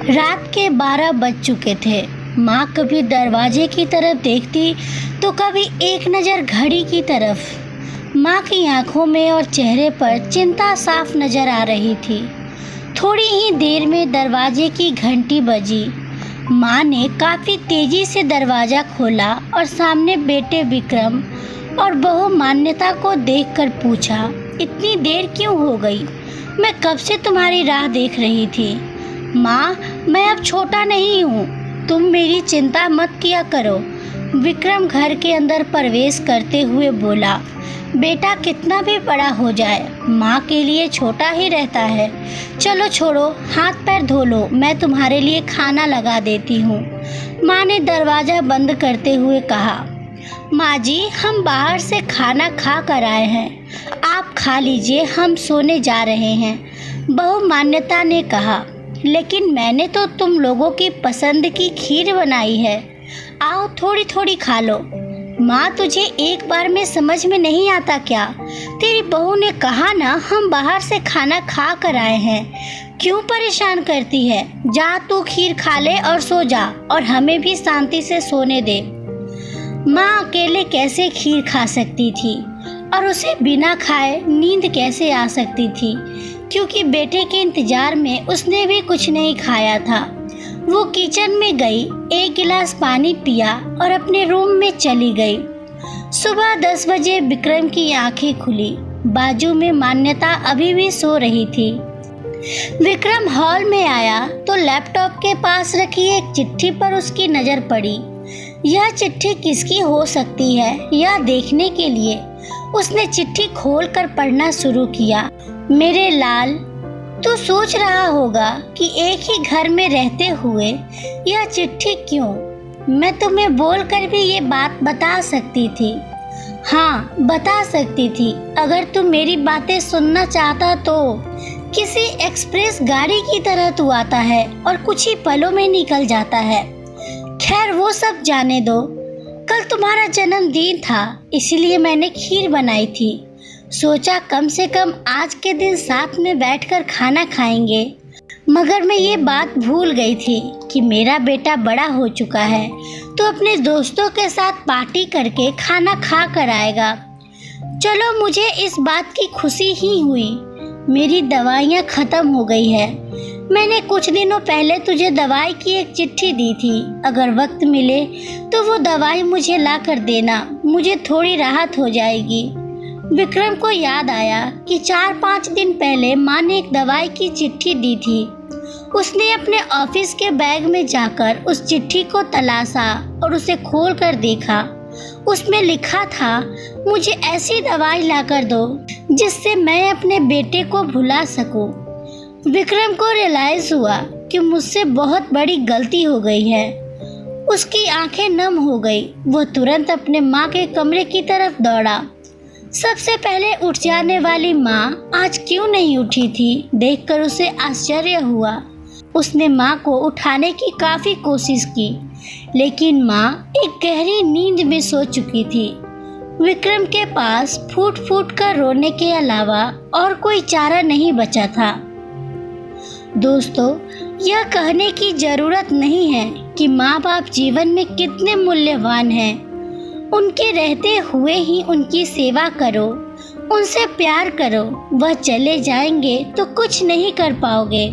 रात के 12 बज चुके थे। माँ कभी दरवाजे की तरफ देखती तो कभी एक नज़र घड़ी की तरफ। माँ की आंखों में और चेहरे पर चिंता साफ नजर आ रही थी। थोड़ी ही देर में दरवाजे की घंटी बजी। माँ ने काफ़ी तेज़ी से दरवाज़ा खोला और सामने बेटे विक्रम और बहू मान्यता को देखकर पूछा, इतनी देर क्यों हो गई? मैं कब से तुम्हारी राह देख रही थी। माँ, मैं अब छोटा नहीं हूँ, तुम मेरी चिंता मत किया करो। विक्रम घर के अंदर प्रवेश करते हुए बोला, बेटा कितना भी बड़ा हो जाए माँ के लिए छोटा ही रहता है। चलो छोड़ो, हाथ पैर धो लो, मैं तुम्हारे लिए खाना लगा देती हूँ। माँ ने दरवाज़ा बंद करते हुए कहा, माँ जी, हम बाहर से खाना खा कर आए हैं, आप खा लीजिए, हम सोने जा रहे हैं। बहू मान्यता ने कहा, लेकिन मैंने तो तुम लोगों की पसंद की खीर बनाई है, आओ थोड़ी थोड़ी खा लो। माँ, तुझे एक बार में समझ में नहीं आता क्या? तेरी बहू ने कहा ना, हम बाहर से खाना खा कर आए हैं, क्यों परेशान करती है? जा तू खीर खा ले और सो जा, और हमें भी शांति से सोने दे। माँ अकेले कैसे खीर खा सकती थी और उसे बिना खाए नींद कैसे आ सकती थी, क्योंकि बेटे के इंतजार में उसने भी कुछ नहीं खाया था। वो किचन में गई, एक गिलास पानी पिया और अपने रूम में चली गई। सुबह 10 बजे विक्रम की आंखें खुली। बाजू में मान्यता अभी भी सो रही थी। विक्रम हॉल में आया तो लैपटॉप के पास रखी एक चिट्ठी पर उसकी नज़र पड़ी। यह चिट्ठी किसकी हो सकती है, यह देखने के लिए उसने चिट्ठी खोलकर पढ़ना शुरू किया। मेरे लाल, तू सोच रहा होगा कि एक ही घर में रहते हुए यह चिट्ठी क्यों? मैं तुम्हें बोलकर भी ये बात बता सकती थी। हाँ, बता सकती थी, अगर तुम मेरी बातें सुनना चाहता तो। किसी एक्सप्रेस गाड़ी की तरह तू आता है और कुछ ही पलों में निकल जाता है। खैर वो सब जाने दो। कल तुम्हारा जन्मदिन था, इसलिए मैंने खीर बनाई थी। सोचा कम से कम आज के दिन साथ में बैठकर खाना खाएंगे। मगर मैं ये बात भूल गई थी कि मेरा बेटा बड़ा हो चुका है, तो अपने दोस्तों के साथ पार्टी करके खाना खा कर आएगा। चलो, मुझे इस बात की खुशी ही हुई। मेरी दवाइयाँ ख़त्म हो गई है। मैंने कुछ दिनों पहले तुझे दवाई की एक चिट्ठी दी थी, अगर वक्त मिले तो वो दवाई मुझे ला कर देना, मुझे थोड़ी राहत हो जाएगी। विक्रम को याद आया कि 4-5 दिन पहले माँ ने एक दवाई की चिट्ठी दी थी। उसने अपने ऑफिस के बैग में जाकर उस चिट्ठी को तलाशा और उसे खोलकर देखा। उसमें लिखा था, मुझे ऐसी दवाई लाकर दो जिससे मैं अपने बेटे को भुला सकूं। विक्रम को रियलाइज हुआ कि मुझसे बहुत बड़ी गलती हो गई है। उसकी आंखें नम हो गई। वो तुरंत अपने माँ के कमरे की तरफ दौड़ा। सबसे पहले उठ जाने वाली माँ आज क्यों नहीं उठी थी, देखकर उसे आश्चर्य हुआ। उसने माँ को उठाने की काफ़ी कोशिश की, लेकिन माँ एक गहरी नींद में सो चुकी थी। विक्रम के पास फूट फूट कर रोने के अलावा और कोई चारा नहीं बचा था। दोस्तों, यह कहने की ज़रूरत नहीं है कि माँ बाप जीवन में कितने मूल्यवान हैं। उनके रहते हुए ही उनकी सेवा करो, उनसे प्यार करो। वह चले जाएंगे तो कुछ नहीं कर पाओगे।